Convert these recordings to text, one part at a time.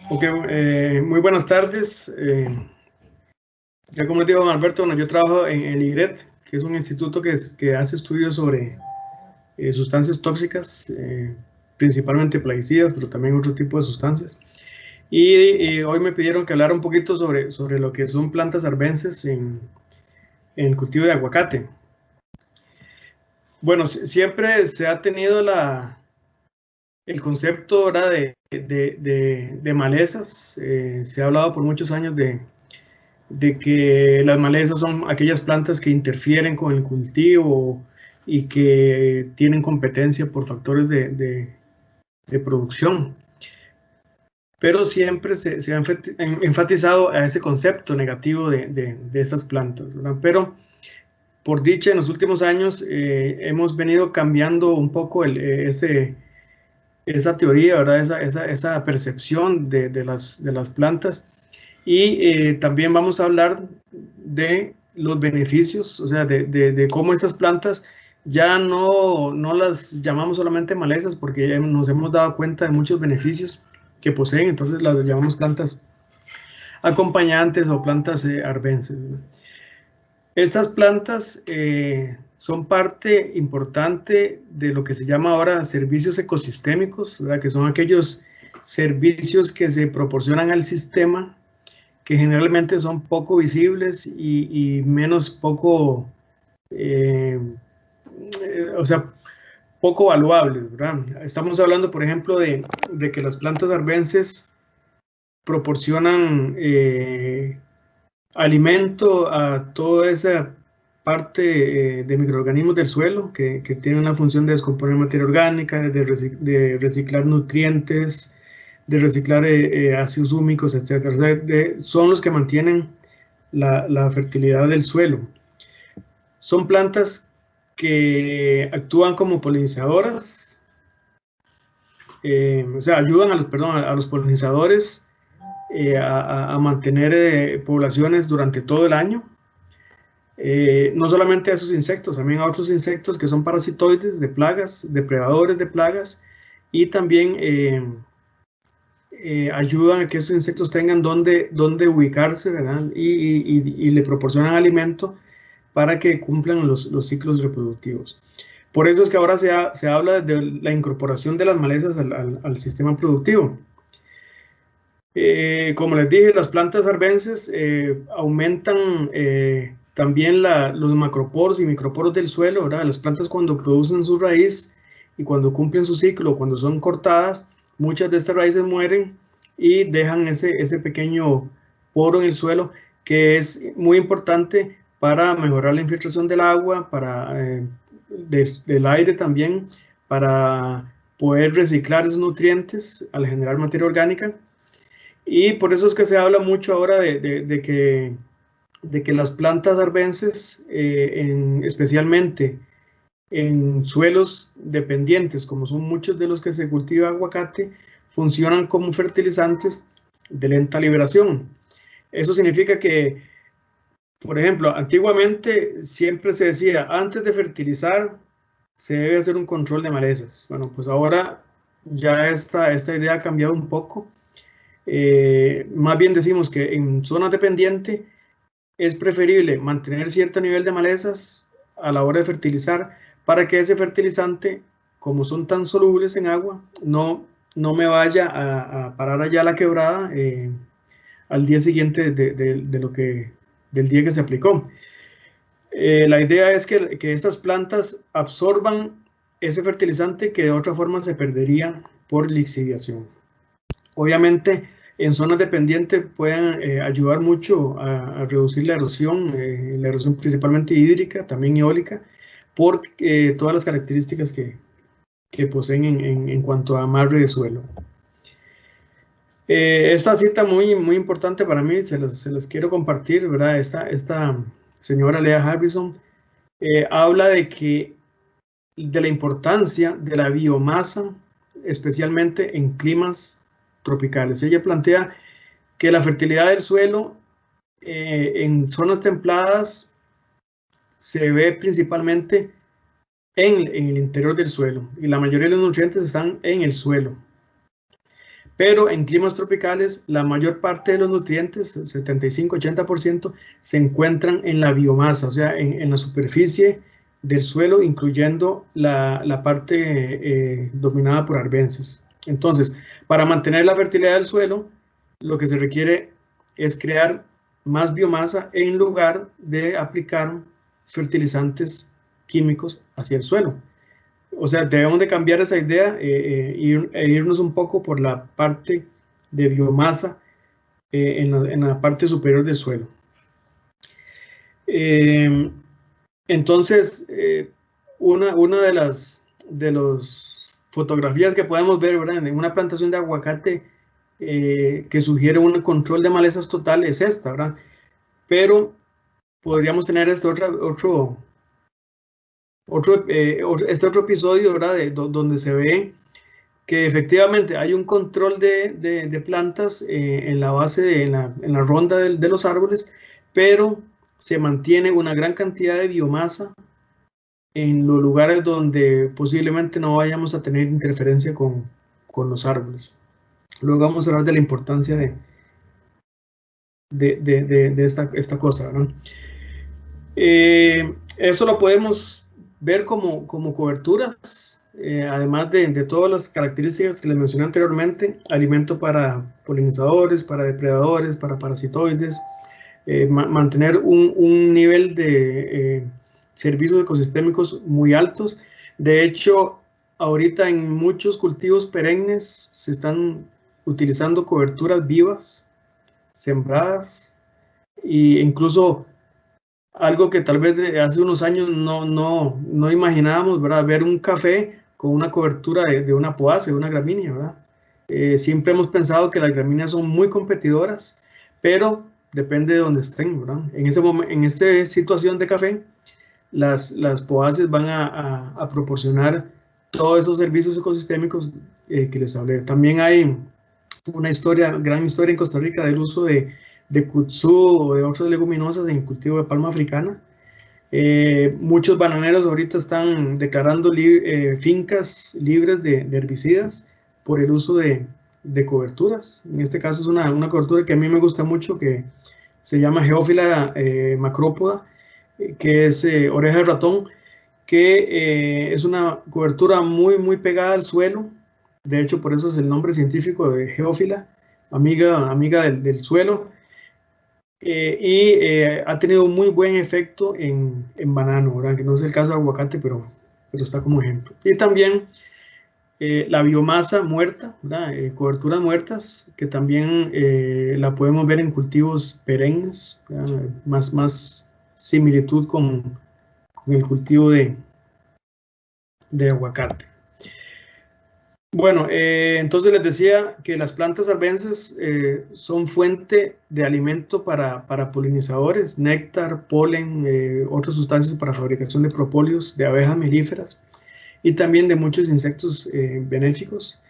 Ok, muy buenas tardes. Ya como les digo, don Alberto, bueno, yo trabajo en el IRET, que es un instituto que hace estudios sobre sustancias tóxicas, principalmente plaguicidas, pero también otro tipo de sustancias. Y hoy me pidieron que hablara un poquito sobre lo que son plantas arbences en el cultivo de aguacate. Bueno, siempre se ha tenido el concepto, ¿verdad?, de malezas. Se ha hablado por muchos años de que las malezas son aquellas plantas que interfieren con el cultivo y que tienen competencia por factores de producción. Pero siempre se ha enfatizado a ese concepto negativo de esas plantas, ¿verdad? Pero por dicha, en los últimos años hemos venido cambiando un poco esa teoría, ¿verdad? Esa percepción de las plantas. Y también vamos a hablar de los beneficios, o sea, de cómo esas plantas ya no las llamamos solamente malezas, porque nos hemos dado cuenta de muchos beneficios que poseen, entonces las llamamos plantas acompañantes o plantas arbences, ¿verdad? Estas plantas son parte importante de lo que se llama ahora servicios ecosistémicos, ¿verdad? Que son aquellos servicios que se proporcionan al sistema que generalmente son poco visibles y menos poco, o sea, poco valuables, ¿verdad? Estamos hablando, por ejemplo, de que las plantas arbences proporcionan alimento a toda esa parte de microorganismos del suelo que tienen la función de descomponer materia orgánica, de reciclar nutrientes, de reciclar ácidos húmicos, etc. O sea, son los que mantienen la fertilidad del suelo. Son plantas que actúan como polinizadoras, o sea, ayudan a los polinizadores a mantener poblaciones durante todo el año. No solamente a esos insectos, también a otros insectos que son parasitoides de plagas, depredadores de plagas, y también ayudan a que estos insectos tengan donde ubicarse, ¿verdad? Y le proporcionan alimento para que cumplan los ciclos reproductivos. Por eso es que ahora se habla de la incorporación de las malezas al sistema productivo. Como les dije, las plantas arbences aumentan también los macroporos y microporos del suelo, ¿verdad? Las plantas cuando producen su raíz y cuando cumplen su ciclo, cuando son cortadas, muchas de estas raíces mueren y dejan ese pequeño poro en el suelo que es muy importante para mejorar la infiltración del agua, del aire también, para poder reciclar esos nutrientes al generar materia orgánica. Y por eso es que se habla mucho ahora de que las plantas arbences, especialmente en suelos dependientes, como son muchos de los que se cultiva aguacate, funcionan como fertilizantes de lenta liberación. Eso significa que, por ejemplo, antiguamente siempre se decía, antes de fertilizar, se debe hacer un control de malezas. Bueno, pues ahora ya esta idea ha cambiado un poco. Más bien decimos que en zonas dependientes es preferible mantener cierto nivel de malezas a la hora de fertilizar para que ese fertilizante, como son tan solubles en agua, no me vaya a parar allá a la quebrada al día siguiente del día que se aplicó. La idea es que estas plantas absorban ese fertilizante que de otra forma se perdería por lixiviación. Obviamente, en zonas dependientes pueden ayudar mucho a reducir la erosión principalmente hídrica, también eólica, por todas las características que poseen en cuanto a amarre de suelo. Esta cita muy importante para mí, se las quiero compartir, ¿verdad? Esta señora Lea Harrison habla de la importancia de la biomasa, especialmente en climas tropicales. Ella plantea que la fertilidad del suelo en zonas templadas se ve principalmente en el interior del suelo y la mayoría de los nutrientes están en el suelo. pero en climas tropicales la mayor parte de los nutrientes, 75-80%, se encuentran en la biomasa, o sea, en la superficie del suelo, incluyendo la parte dominada por arbences. Entonces, para mantener la fertilidad del suelo, lo que se requiere es crear más biomasa en lugar de aplicar fertilizantes químicos hacia el suelo. O sea, debemos de cambiar esa idea e irnos un poco por la parte de biomasa en la parte superior del suelo. Entonces, una de las fotografías que podemos ver, ¿verdad?, en una plantación de aguacate que sugiere un control de malezas total es esta, ¿verdad? Pero podríamos tener este otro episodio, ¿verdad?, donde se ve que efectivamente hay un control de plantas en la base, en la ronda de los árboles, pero se mantiene una gran cantidad de biomasa en los lugares donde posiblemente no vayamos a tener interferencia con los árboles. Luego vamos a hablar de la importancia de esta cosa, ¿no? Eso lo podemos ver como coberturas, además de todas las características que les mencioné anteriormente: alimento para polinizadores, para depredadores, para parasitoides, mantener un nivel de servicios ecosistémicos muy altos. De hecho, ahorita en muchos cultivos perennes se están utilizando coberturas vivas, sembradas, e incluso algo que tal vez hace unos años no imaginábamos, ¿verdad?, ver un café con una cobertura de una poaceae, de una gramínea, ¿verdad? Siempre hemos pensado que las gramíneas son muy competidoras, pero depende de donde estén, ¿verdad? En esta situación de café, las poaceaes van a proporcionar todos esos servicios ecosistémicos que les hablé. También hay una gran historia en Costa Rica del uso de kutzú o de otras leguminosas en el cultivo de palma africana. Muchos bananeros ahorita están declarando fincas libres de herbicidas por el uso de coberturas. En este caso es una cobertura que a mí me gusta mucho, que se llama Geófila macrópoda, que es oreja de ratón, que es una cobertura muy pegada al suelo. De hecho, por eso es el nombre científico de Geófila, amiga del suelo. Ha tenido un muy buen efecto en banano, ¿verdad?, que no es el caso de aguacate, pero está como ejemplo. Y también la biomasa muerta, ¿verdad?, coberturas muertas, que también la podemos ver en cultivos perennes, más similitud con el cultivo de aguacate. Bueno, entonces les decía que las plantas arbences son fuente de alimento para polinizadores, néctar, polen, otras sustancias para fabricación de propóleos de abejas melíferas y también de muchos insectos benéficos,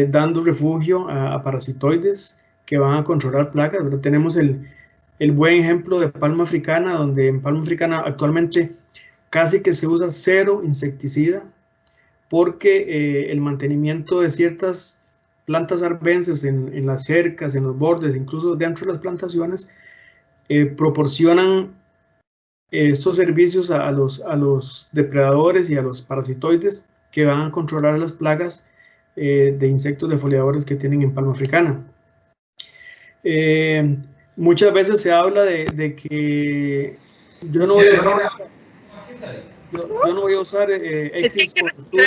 dando refugio a parasitoides que van a controlar plagas. Pero tenemos el buen ejemplo de palma africana, donde en palma africana actualmente casi que se usa cero insecticida, porque el mantenimiento de ciertas plantas arbences en las cercas, en los bordes, incluso dentro de las plantaciones, proporcionan estos servicios a los depredadores y a los parasitoides que van a controlar las plagas de insectos defoliadores que tienen en palma africana. Muchas veces se habla de que yo no voy a usar... Yo no voy a usar X cobertura.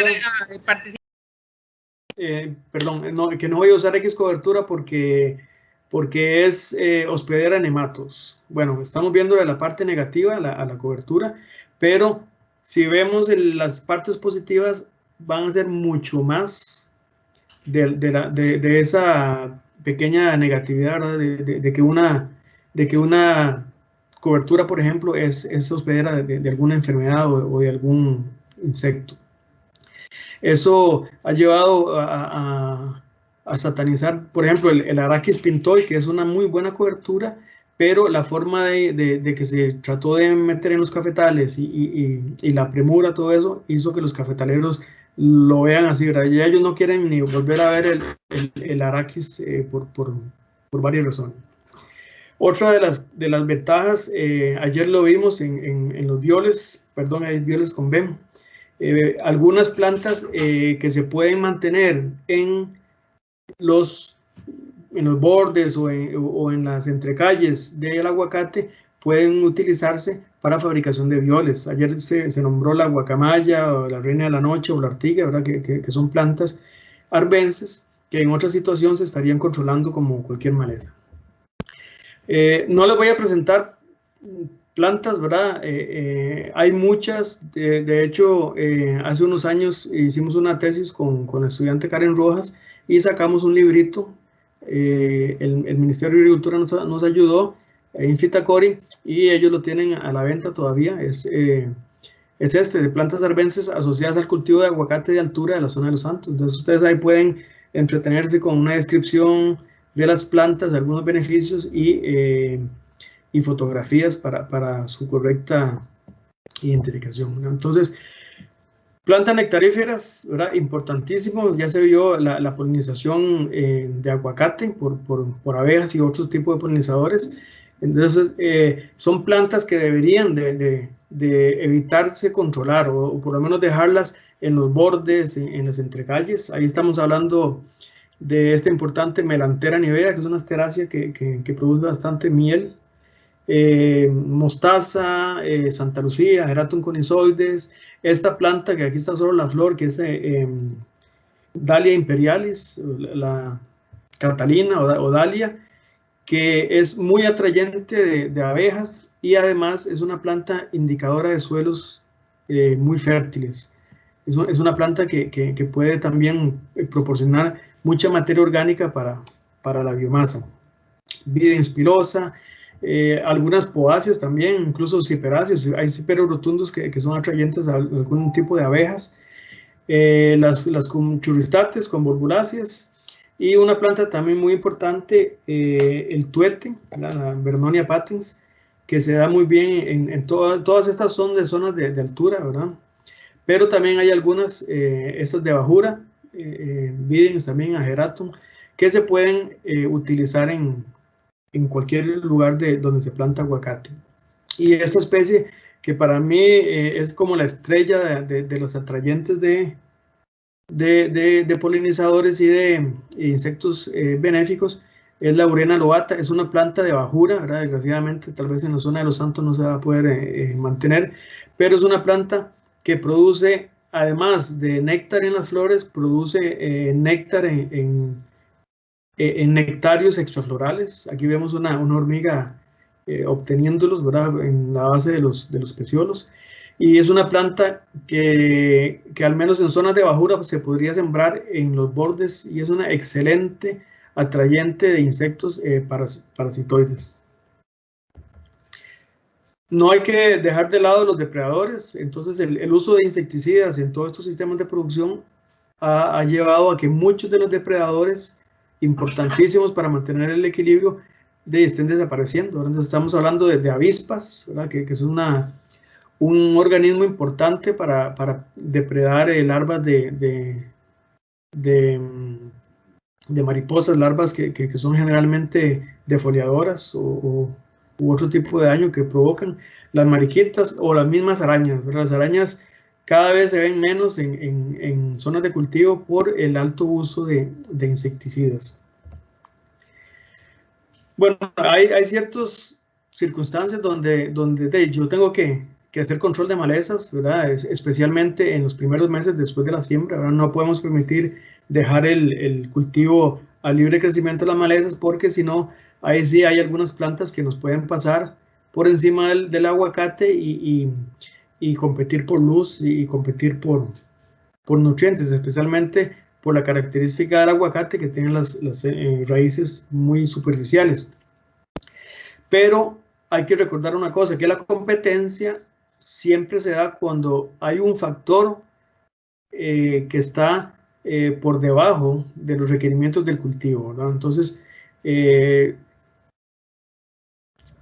Que no voy a usar X cobertura porque es hospedera de nematos. Bueno, estamos viendo la parte negativa a la cobertura, pero si vemos las partes positivas, van a ser mucho más de esa pequeña negatividad, ¿verdad?, de que una cobertura, por ejemplo, es hospedera de alguna enfermedad o de algún insecto. Eso ha llevado a satanizar, por ejemplo, el Arachis pintoi, que es una muy buena cobertura, pero la forma de que se trató de meter en los cafetales y la premura, todo eso, hizo que los cafetaleros lo vean así, ¿verdad? Ya ellos no quieren ni volver a ver el Arachis por varias razones. Otra de las ventajas, ayer lo vimos en los violes, perdón, hay violes con BEM, algunas plantas que se pueden mantener en los bordes o en las entrecalles del aguacate pueden utilizarse para fabricación de violes. Ayer se nombró la guacamaya o la reina de la noche o la ortiga, ¿verdad? Que son plantas arbences que en otra situación se estarían controlando como cualquier maleza. No les voy a presentar plantas, ¿verdad? Hay muchas, de hecho, hace unos años hicimos una tesis con la estudiante Karen Rojas y sacamos un librito. El Ministerio de Agricultura nos ayudó, Infitacori, y ellos lo tienen a la venta todavía. Es de plantas arbences asociadas al cultivo de aguacate de altura de la zona de Los Santos. Entonces ustedes ahí pueden entretenerse con una descripción de las plantas, algunos beneficios y fotografías para su correcta identificación, ¿no? Entonces, plantas nectaríferas, ¿verdad? Importantísimo, ya se vio la polinización de aguacate por abejas y otros tipos de polinizadores. Entonces, son plantas que deberían de evitarse controlar o por lo menos dejarlas en los bordes, en las entrecalles. Ahí estamos hablando de esta importante Melanthera nivea, que es una asterácea que produce bastante miel. Mostaza, Santa Lucía, Geratum conizoides, esta planta que aquí está solo la flor, que es Dalia imperialis, la Catalina o Dalia, que es muy atrayente de abejas y además es una planta indicadora de suelos muy fértiles. Es una planta que puede también proporcionar mucha materia orgánica para la biomasa. Videns pilosa, algunas poáceas también, incluso ciperáceas. Hay ciperos rotundos que son atrayentes a algún tipo de abejas. Las churristates con borbuláceas. Y una planta también muy importante, el tuete, la Vernonia patens, que se da muy bien en todas estas son de zonas de altura, ¿verdad? Pero también hay algunas, estas de bajura, Videns también, Ageratum, que se pueden utilizar en cualquier lugar donde se planta aguacate. Y esta especie, que para mí es como la estrella de los atrayentes de polinizadores y de insectos benéficos, es la Urena lobata. Es una planta de bajura, ¿verdad? Desgraciadamente tal vez en la zona de Los Santos no se va a poder mantener, pero es una planta que produce, además de néctar en las flores, produce néctar en nectarios extraflorales. Aquí vemos una hormiga obteniéndolos, ¿verdad? En la base de los peciolos. Y es una planta que al menos en zonas de bajura se podría sembrar en los bordes y es una excelente atrayente de insectos parasitoides. No hay que dejar de lado los depredadores. Entonces el uso de insecticidas en todos estos sistemas de producción ha llevado a que muchos de los depredadores importantísimos para mantener el equilibrio estén desapareciendo. Entonces estamos hablando de avispas, ¿verdad? Que es un organismo importante para depredar larvas de mariposas, larvas que son generalmente defoliadoras u otro tipo de daño que provocan. Las mariquitas o las mismas arañas. Las arañas cada vez se ven menos en zonas de cultivo por el alto uso de insecticidas. Bueno, hay ciertas circunstancias donde yo tengo que hacer control de malezas, ¿verdad? Especialmente en los primeros meses después de la siembra, ¿verdad? No podemos permitir dejar el cultivo a libre crecimiento de las malezas, porque si no, ahí sí hay algunas plantas que nos pueden pasar por encima del aguacate y competir por luz y competir por nutrientes, especialmente por la característica del aguacate que tiene las raíces muy superficiales. Pero hay que recordar una cosa, que la competencia siempre se da cuando hay un factor que está por debajo de los requerimientos del cultivo, ¿verdad? Entonces,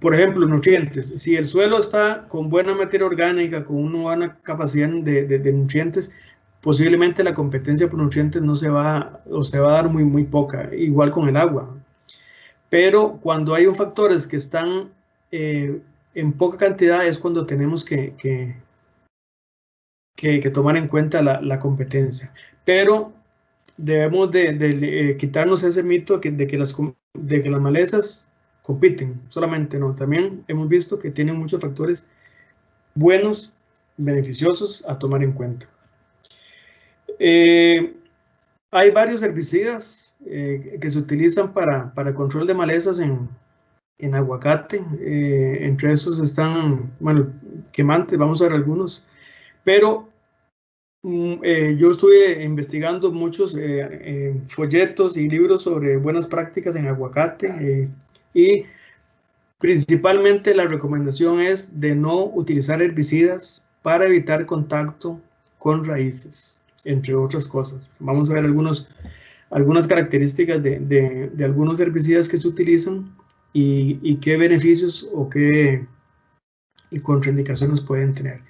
por ejemplo, nutrientes. Si el suelo está con buena materia orgánica, con una buena capacidad de nutrientes, posiblemente la competencia por nutrientes no se va, o se va a dar muy poca, igual con el agua. Pero cuando hay factores que están en poca cantidad es cuando tenemos que tomar en cuenta la competencia. Pero debemos de quitarnos ese mito de que las malezas compiten, solamente no. También hemos visto que tienen muchos factores buenos, beneficiosos a tomar en cuenta. Hay varios herbicidas que se utilizan para control de malezas en aguacate. Entre esos están, bueno, quemantes, vamos a ver algunos. Pero yo estuve investigando muchos folletos y libros sobre buenas prácticas en aguacate y principalmente la recomendación es de no utilizar herbicidas para evitar contacto con raíces, entre otras cosas. Vamos a ver algunas características de algunos herbicidas que se utilizan y qué beneficios o qué contraindicaciones pueden tener.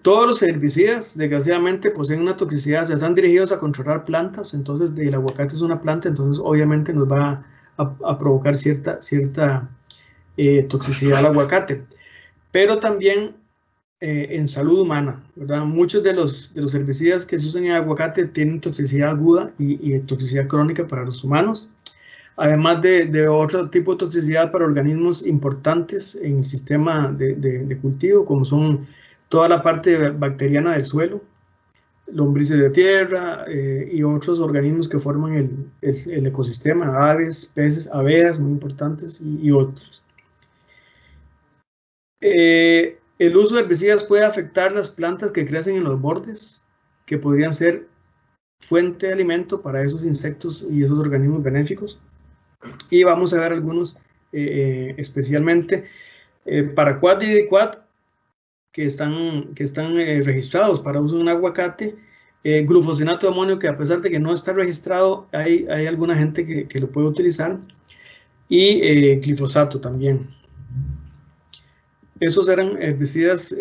Todos los herbicidas, desgraciadamente, poseen una toxicidad, se están dirigidos a controlar plantas, entonces el aguacate es una planta, entonces obviamente nos va a provocar cierta toxicidad al aguacate. Pero también en salud humana, ¿verdad? Muchos de los herbicidas que se usan en aguacate tienen toxicidad aguda y toxicidad crónica para los humanos, además de otro tipo de toxicidad para organismos importantes en el sistema de cultivo, como son toda la parte bacteriana del suelo, lombrices de tierra y otros organismos que forman el ecosistema, aves, peces, abejas, muy importantes, y otros. El uso de herbicidas puede afectar las plantas que crecen en los bordes, que podrían ser fuente de alimento para esos insectos y esos organismos benéficos. Y vamos a ver algunos, especialmente paraquat y diquat, que están registrados para uso en aguacate, glufosinato de amonio, que a pesar de que no está registrado, hay alguna gente que lo puede utilizar, y glifosato también. Esos eran herbicidas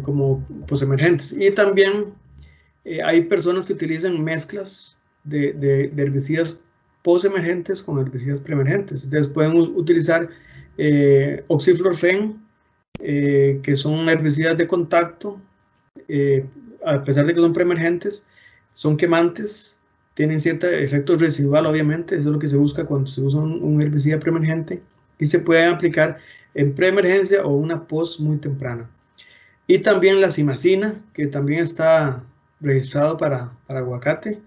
como posemergentes. Y también hay personas que utilizan mezclas de herbicidas posemergentes con herbicidas preemergentes. Entonces pueden utilizar oxiflorfen, que son herbicidas de contacto, a pesar de que son preemergentes, son quemantes, tienen cierto efecto residual, obviamente, eso es lo que se busca cuando se usa un herbicida preemergente, y se pueden aplicar en preemergencia o una post muy temprana. Y también la simacina, que también está registrado para aguacate,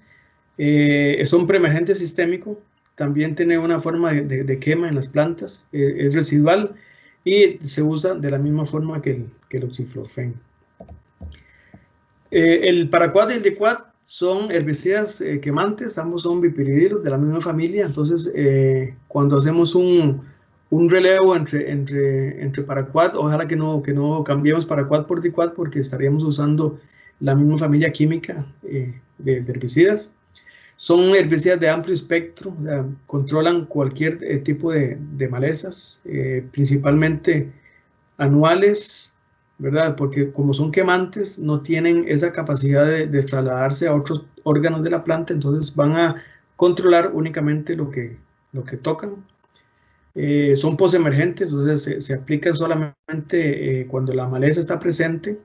es un preemergente sistémico, también tiene una forma de quema en las plantas, es residual, y se usa de la misma forma que el oxiflorfen. El paraquat y el diquat son herbicidas quemantes, ambos son bipiridilos de la misma familia, entonces cuando hacemos un relevo entre paraquat, ojalá que no cambiemos paraquat por diquat, porque estaríamos usando la misma familia química de herbicidas. Son herbicidas de amplio espectro, controlan cualquier tipo de malezas, principalmente anuales, ¿verdad? Porque como son quemantes, no tienen esa capacidad de trasladarse a otros órganos de la planta, entonces van a controlar únicamente lo que tocan. Son posemergentes, entonces se aplican solamente cuando la maleza está presente,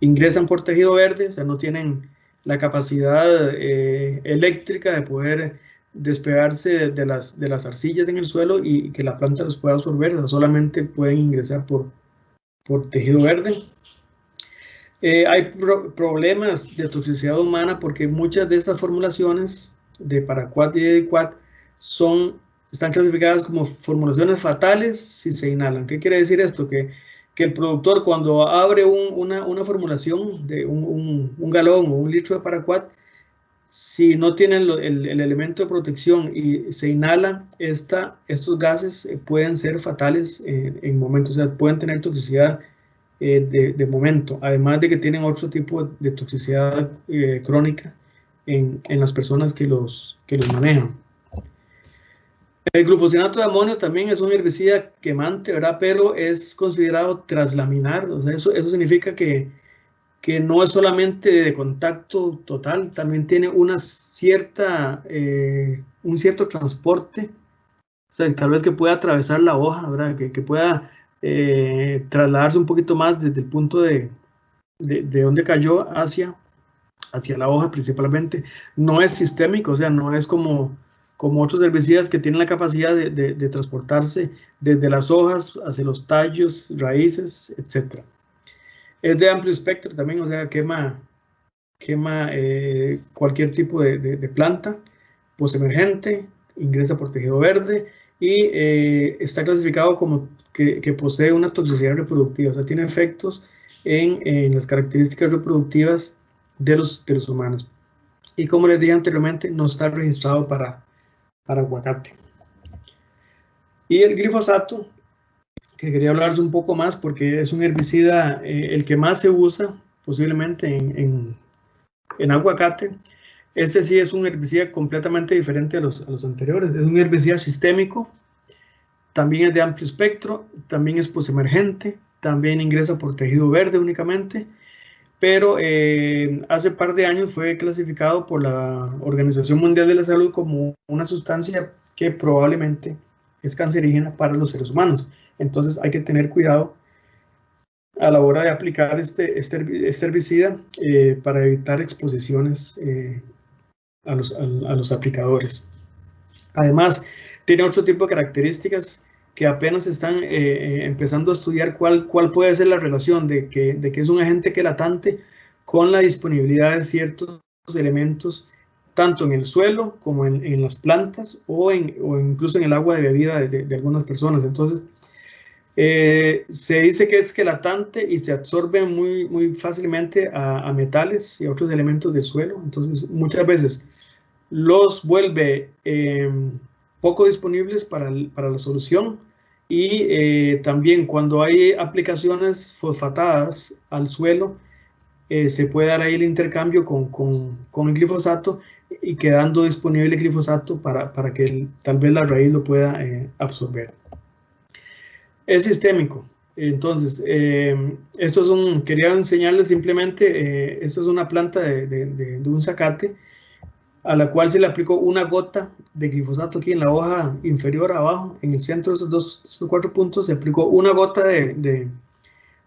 ingresan por tejido verde, o sea, no tienen la capacidad eléctrica de poder despegarse de las arcillas en el suelo y que la planta los pueda absorber, o sea, solamente pueden ingresar por tejido verde. Hay problemas de toxicidad humana porque muchas de estas formulaciones de paraquat y de diquat están clasificadas como formulaciones fatales si se inhalan. ¿Qué quiere decir esto? Que el productor, cuando abre una formulación de un galón o un litro de paraquat, si no tienen el elemento de protección y se inhala, estos gases pueden ser fatales en momentos, o sea, pueden tener toxicidad de momento, además de que tienen otro tipo de toxicidad crónica en las personas que los manejan. El glufosinato de amonio también es un herbicida quemante, ¿verdad? Pero es considerado traslaminar, o sea, eso significa que que no es solamente de contacto total, también tiene un cierto transporte, o sea, tal vez que pueda atravesar la hoja, ¿verdad? Que pueda trasladarse un poquito más desde el punto de donde cayó hacia la hoja principalmente. No es sistémico, o sea, no es como otros herbicidas que tienen la capacidad de transportarse desde las hojas hacia los tallos, raíces, etc. Es de amplio espectro también, o sea, quema cualquier tipo de planta, posemergente, ingresa por tejido verde y está clasificado como que posee una toxicidad reproductiva, o sea, tiene efectos en las características reproductivas de los humanos. Y como les dije anteriormente, no está registrado para aguacate. Y el glifosato, que quería hablarles un poco más porque es un herbicida el que más se usa posiblemente en aguacate. Este sí es un herbicida completamente diferente a los anteriores. Es un herbicida sistémico, también es de amplio espectro, también es posemergente, también ingresa por tejido verde únicamente, pero hace par de años fue clasificado por la Organización Mundial de la Salud como una sustancia que probablemente es cancerígena para los seres humanos. Entonces hay que tener cuidado a la hora de aplicar este herbicida para evitar exposiciones a los aplicadores. Además, tiene otro tipo de características que apenas están empezando a estudiar cuál puede ser la relación de que es un agente quelatante con la disponibilidad de ciertos elementos, tanto en el suelo como en las plantas o incluso en el agua de bebida de algunas personas. Entonces, se dice que es quelatante y se absorbe muy fácilmente a metales y a otros elementos del suelo. Entonces, muchas veces los vuelve poco disponibles para la solución y también cuando hay aplicaciones fosfatadas al suelo, se puede dar ahí el intercambio con el glifosato y quedando disponible el glifosato para que tal vez la raíz lo pueda absorber. Es sistémico. Entonces, quería enseñarles simplemente, esto es una planta de un zacate a la cual se le aplicó una gota de glifosato aquí en la hoja inferior abajo, en el centro de estos 4 puntos, se aplicó una gota de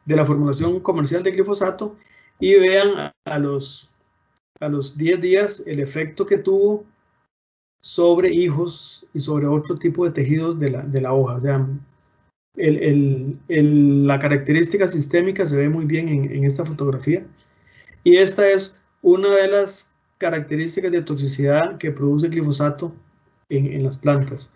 la formulación comercial de glifosato y vean a los 10 días el efecto que tuvo sobre hijos y sobre otro tipo de tejidos de la hoja. O sea, la característica sistémica se ve muy bien en esta fotografía y esta es una de las características de toxicidad que produce el glifosato en las plantas.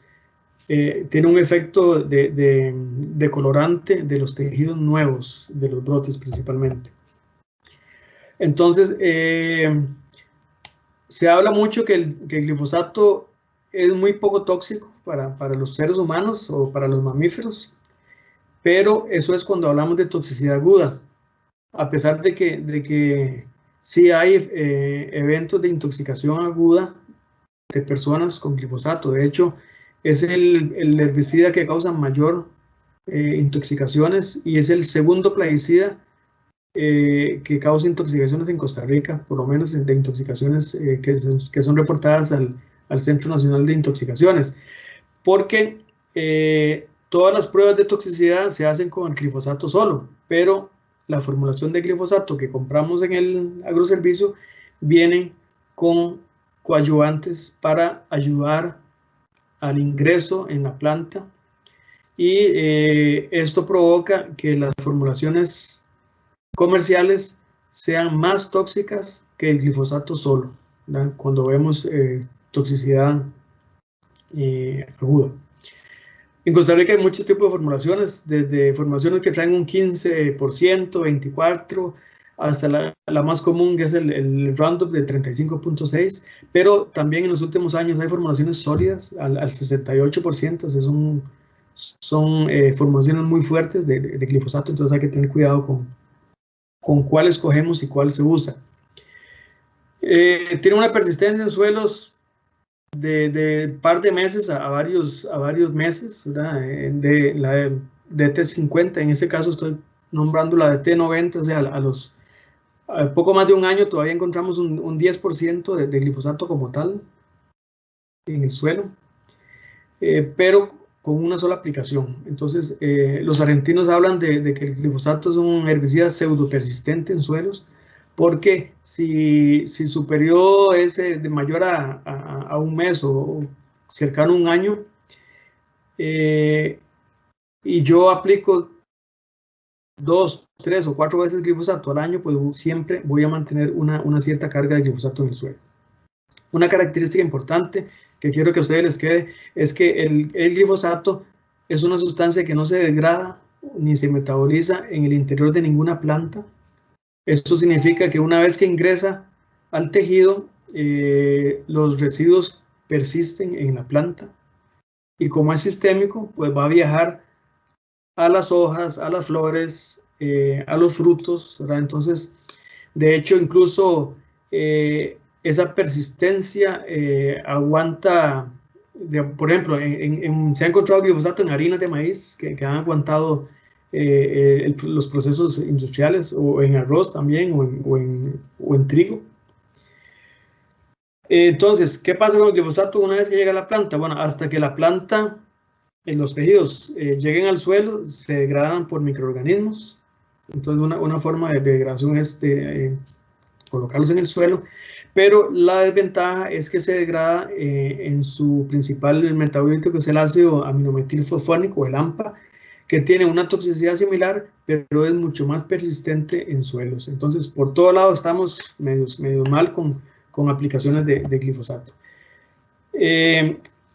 Tiene un efecto de colorante de los tejidos nuevos, de los brotes principalmente. Entonces, se habla mucho que el glifosato es muy poco tóxico para los seres humanos o para los mamíferos, pero eso es cuando hablamos de toxicidad aguda. A pesar de que sí hay eventos de intoxicación aguda de personas con glifosato. De hecho, es el herbicida que causa mayor intoxicaciones y es el segundo plaguicida que causa intoxicaciones en Costa Rica, por lo menos de intoxicaciones que son reportadas al Centro Nacional de Intoxicaciones, porque todas las pruebas de toxicidad se hacen con el glifosato solo, pero la formulación de glifosato que compramos en el agroservicio viene con coadyuvantes para ayudar al ingreso en la planta y esto provoca que las formulaciones comerciales sean más tóxicas que el glifosato solo, ¿verdad? Cuando vemos toxicidad aguda. En Costa Rica hay muchos tipos de formulaciones, desde formulaciones que traen un 15%, 24%, hasta la más común que es el Roundup de 35.6, pero también en los últimos años hay formulaciones sólidas al 68%, o sea, son formulaciones muy fuertes de glifosato, entonces hay que tener cuidado con cuál escogemos y cuál se usa. Tiene una persistencia en suelos de par de meses a varios meses, ¿verdad? De la DT50, en este caso estoy nombrando la DT90, o sea, poco más de un año todavía encontramos un 10% de glifosato como tal en el suelo, pero con una sola aplicación. Entonces, los argentinos hablan de que el glifosato es un herbicida pseudopersistente en suelos, porque si su periodo es de mayor a un mes o cercano a un año, y yo aplico 2, 3 o 4 veces glifosato al año, pues siempre voy a mantener una cierta carga de glifosato en el suelo. Una característica importante que quiero que a ustedes les quede es que el glifosato es una sustancia que no se degrada ni se metaboliza en el interior de ninguna planta. Esto significa que una vez que ingresa al tejido, los residuos persisten en la planta, y como es sistémico, pues va a viajar a las hojas, a las flores, a los frutos, ¿verdad? Entonces, de hecho, incluso esa persistencia aguanta, por ejemplo, se ha encontrado glifosato en harinas de maíz que han aguantado los procesos industriales, o en arroz también, o en trigo. Entonces, ¿qué pasa con el glifosato una vez que llega a la planta? Bueno, hasta que la planta, en los tejidos, lleguen al suelo, se degradan por microorganismos. Entonces, una forma de degradación es colocarlos en el suelo, pero la desventaja es que se degrada en su principal metabolito, que es el ácido aminometilfosfónico, el AMPA, que tiene una toxicidad similar, pero es mucho más persistente en suelos. Entonces, por todo lado estamos medio mal con aplicaciones de glifosato.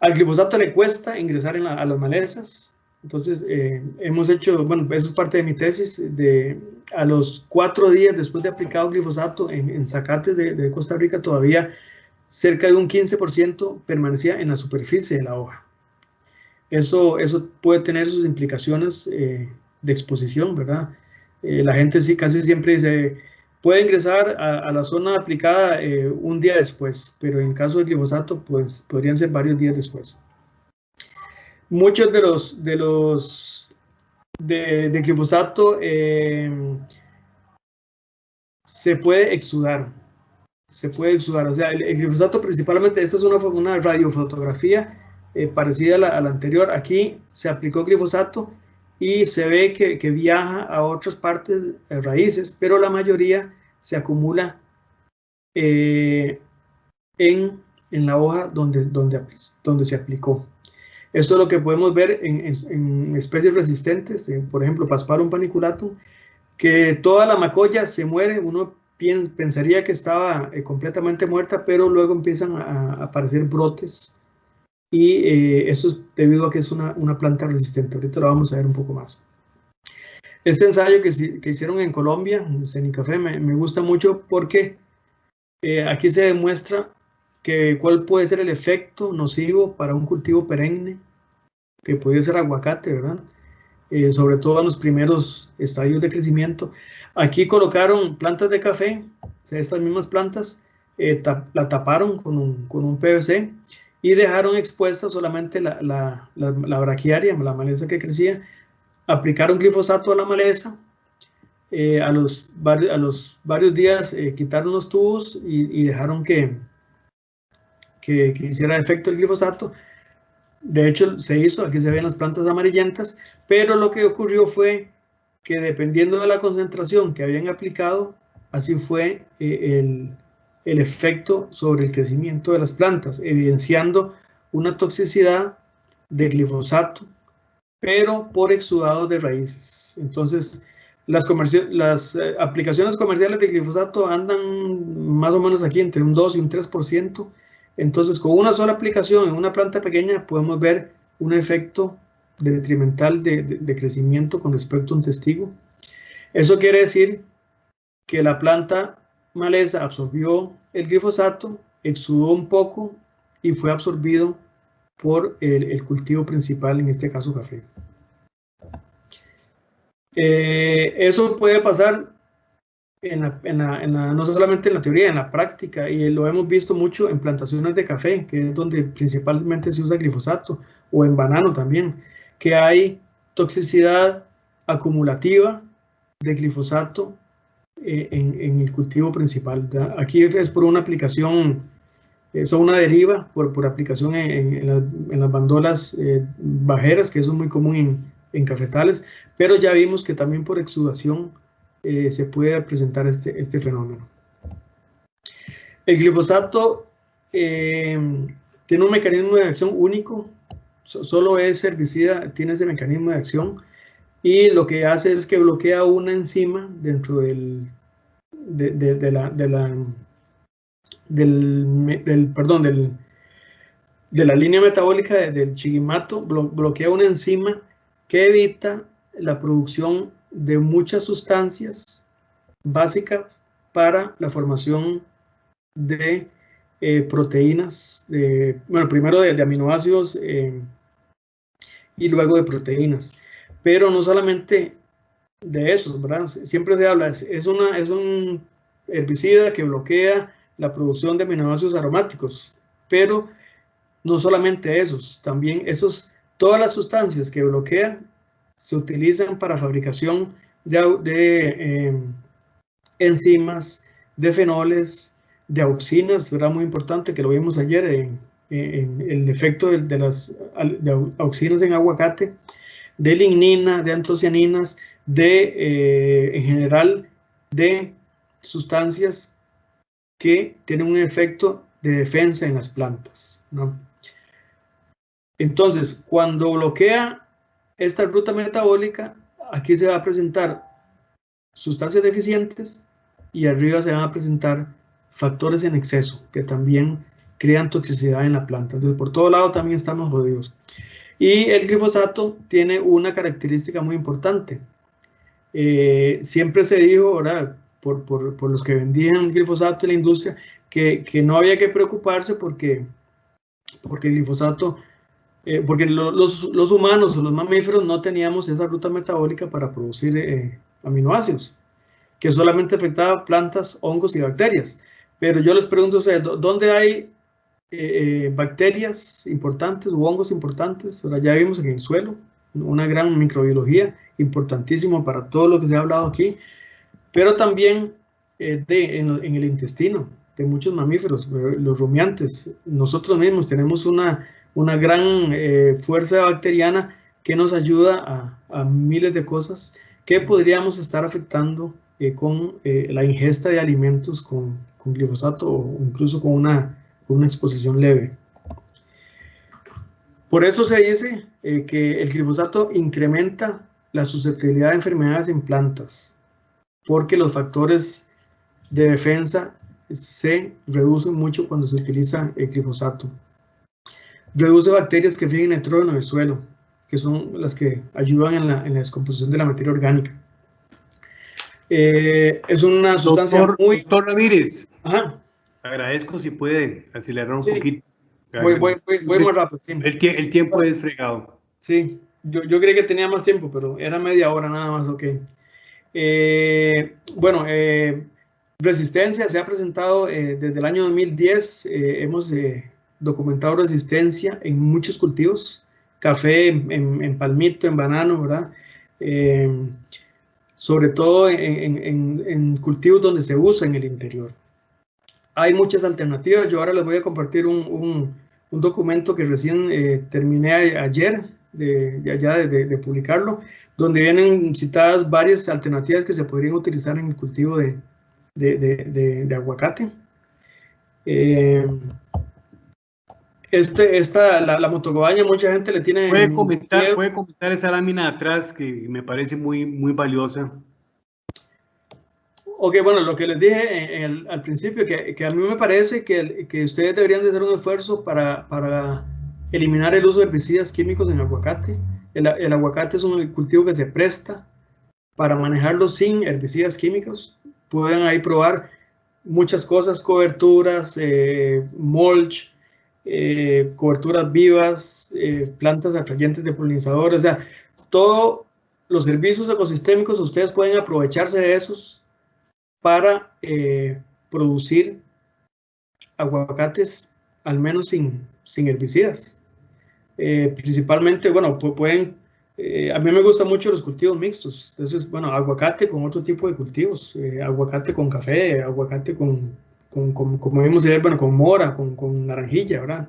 Al glifosato le cuesta ingresar a las malezas. Entonces, hemos hecho, bueno, eso es parte de mi tesis, a los 4 días después de aplicado glifosato en zacates de Costa Rica, todavía cerca de un 15% permanecía en la superficie de la hoja. Eso puede tener sus implicaciones de exposición, ¿verdad? La gente sí casi siempre dice, puede ingresar a la zona aplicada un día después, pero en caso de glifosato, pues podrían ser varios días después. Muchos de glifosato se puede exudar. O sea, el glifosato principalmente, esta es una radiofotografía parecida a la anterior. Aquí se aplicó glifosato y se ve que viaja a otras partes, raíces, pero la mayoría se acumula en la hoja donde se aplicó. Esto es lo que podemos ver en especies resistentes, por ejemplo, Pasparum paniculatum, que toda la macolla se muere. Uno pensaría que estaba completamente muerta, pero luego empiezan a aparecer brotes, y eso es debido a que es una planta resistente. Ahorita lo vamos a ver un poco más. Este ensayo que hicieron en Colombia, en Cenicafé, me gusta mucho porque aquí se demuestra cuál puede ser el efecto nocivo para un cultivo perenne, que puede ser aguacate, ¿verdad? Sobre todo en los primeros estadios de crecimiento. Aquí colocaron plantas de café, o sea, estas mismas plantas, la taparon con un PVC y dejaron expuesta solamente la braquiaria, la maleza que crecía. Aplicaron glifosato a la maleza. A los varios días quitaron los tubos y dejaron que hiciera efecto el glifosato. De hecho, se hizo, aquí se ven las plantas amarillentas, pero lo que ocurrió fue que, dependiendo de la concentración que habían aplicado, así fue el efecto sobre el crecimiento de las plantas, evidenciando una toxicidad de glifosato, pero por exudado de raíces. Entonces, las aplicaciones comerciales de glifosato andan más o menos aquí entre un 2 y un 3%. Entonces, con una sola aplicación en una planta pequeña podemos ver un efecto detrimental de crecimiento con respecto a un testigo. Eso quiere decir que la planta maleza absorbió el glifosato, exudó un poco y fue absorbido por el cultivo principal, en este caso café. Eso puede pasar no solamente en la teoría, en la práctica, y lo hemos visto mucho en plantaciones de café, que es donde principalmente se usa glifosato, o en banano también, que hay toxicidad acumulativa de glifosato en el cultivo principal, ¿verdad? Aquí es por una aplicación, son una deriva por aplicación en las bandolas bajeras, que eso es muy común en cafetales, pero ya vimos que también por exudación se puede presentar este fenómeno. El glifosato tiene un mecanismo de acción único, solo es herbicida, tiene ese mecanismo de acción, y lo que hace es que bloquea una enzima dentro de la línea metabólica del chigimato, bloquea una enzima que evita la producción de muchas sustancias básicas para la formación de proteínas, bueno, primero de aminoácidos y luego de proteínas. Pero no solamente de esos, ¿verdad? Siempre se habla, es un herbicida que bloquea la producción de aminoácidos aromáticos, pero no solamente esos, también todas las sustancias que bloquea se utilizan para fabricación de enzimas, de fenoles, de auxinas, era muy importante que lo vimos ayer en el efecto de las auxinas en aguacate, de lignina, de antocianinas, en general, de sustancias que tienen un efecto de defensa en las plantas, ¿no? Entonces, cuando bloquea esta ruta metabólica, aquí se va a presentar sustancias deficientes y arriba se van a presentar factores en exceso que también crean toxicidad en la planta. Entonces, por todo lado también estamos jodidos. Y el glifosato tiene una característica muy importante. Siempre se dijo, ¿verdad?, por los que vendían glifosato en la industria, que no había que preocuparse porque el glifosato, porque los humanos o los mamíferos no teníamos esa ruta metabólica para producir aminoácidos, que solamente afectaba plantas, hongos y bacterias. Pero yo les pregunto a ustedes, ¿dónde hay bacterias importantes o hongos importantes? Ahora ya vimos en el suelo, una gran microbiología importantísimo para todo lo que se ha hablado aquí, pero también en el intestino de muchos mamíferos, los rumiantes. Nosotros mismos tenemos una gran fuerza bacteriana que nos ayuda a miles de cosas que podríamos estar afectando con la ingesta de alimentos con glifosato o incluso con una exposición leve. Por eso se dice que el glifosato incrementa la susceptibilidad de enfermedades en plantas, porque los factores de defensa se reducen mucho cuando se utiliza el glifosato. Reduce bacterias que fijan nitrógeno en el suelo, que son las que ayudan en la descomposición de la materia orgánica. Es una sustancia muy... Doctor Ramírez, Ajá. agradezco si puede acelerar un Sí. poquito. Voy muy rápido. Sí. El tiempo es fregado. Sí, yo creí que tenía más tiempo, pero era media hora nada más, ok. Bueno, resistencia se ha presentado desde el año 2010. Hemos documentado resistencia en muchos cultivos, café, en palmito, en banano, ¿verdad? Sobre todo en cultivos donde se usa en el interior. Hay muchas alternativas. Yo ahora les voy a compartir un documento que recién terminé ayer de publicarlo, donde vienen citadas varias alternativas que se podrían utilizar en el cultivo de aguacate. La motocobaña, mucha gente le tiene... Puede comentar esa lámina de atrás que me parece muy valiosa. Ok, bueno, lo que les dije al principio, que a mí me parece que ustedes deberían de hacer un esfuerzo para eliminar el uso de herbicidas químicos en el aguacate. El aguacate es un cultivo que se presta para manejarlo sin herbicidas químicos. Pueden ahí probar muchas cosas, coberturas, mulch, coberturas vivas, plantas atrayentes de polinizadores, o sea, todos los servicios ecosistémicos ustedes pueden aprovecharse de esos para producir aguacates al menos sin herbicidas. Principalmente, bueno, pueden A mí me gustan mucho los cultivos mixtos. Entonces, bueno, aguacate con otro tipo de cultivos, aguacate con café, aguacate como vimos ayer, bueno, con mora, con naranjilla, ¿verdad?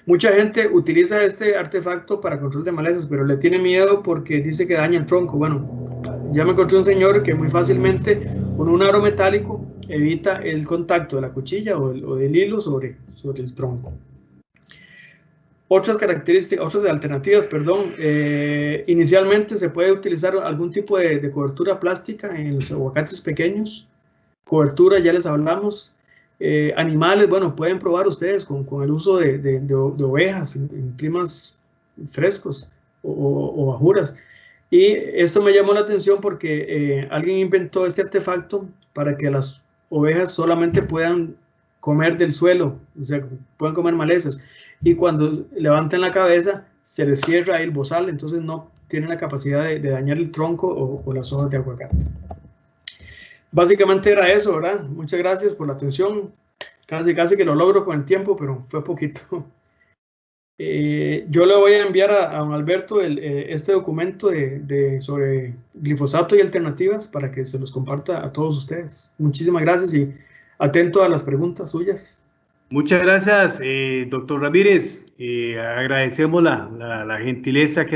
Mucha gente utiliza este artefacto para control de malezas, pero le tiene miedo porque dice que daña el tronco. Bueno, ya me encontré un señor que muy fácilmente con un aro metálico evita el contacto de la cuchilla o del hilo sobre el tronco. Otras características, otras alternativas, perdón. Inicialmente se puede utilizar algún tipo de cobertura plástica en los aguacates pequeños. Cobertura, ya les hablamos. Animales, bueno, pueden probar ustedes con el uso de ovejas en climas frescos o bajuras. Y esto me llamó la atención porque alguien inventó este artefacto para que las ovejas solamente puedan comer del suelo, o sea, puedan comer malezas. Y cuando levanten la cabeza, se les cierra el bozal, entonces no tienen la capacidad de dañar el tronco o las hojas de aguacate. Básicamente era eso, ¿verdad? Muchas gracias por la atención. Casi que lo logro con el tiempo, pero fue poquito. Yo le voy a enviar a don Alberto este documento sobre glifosato y alternativas para que se los comparta a todos ustedes. Muchísimas gracias y atento a las preguntas suyas. Muchas gracias, doctor Ramírez. Agradecemos la gentileza que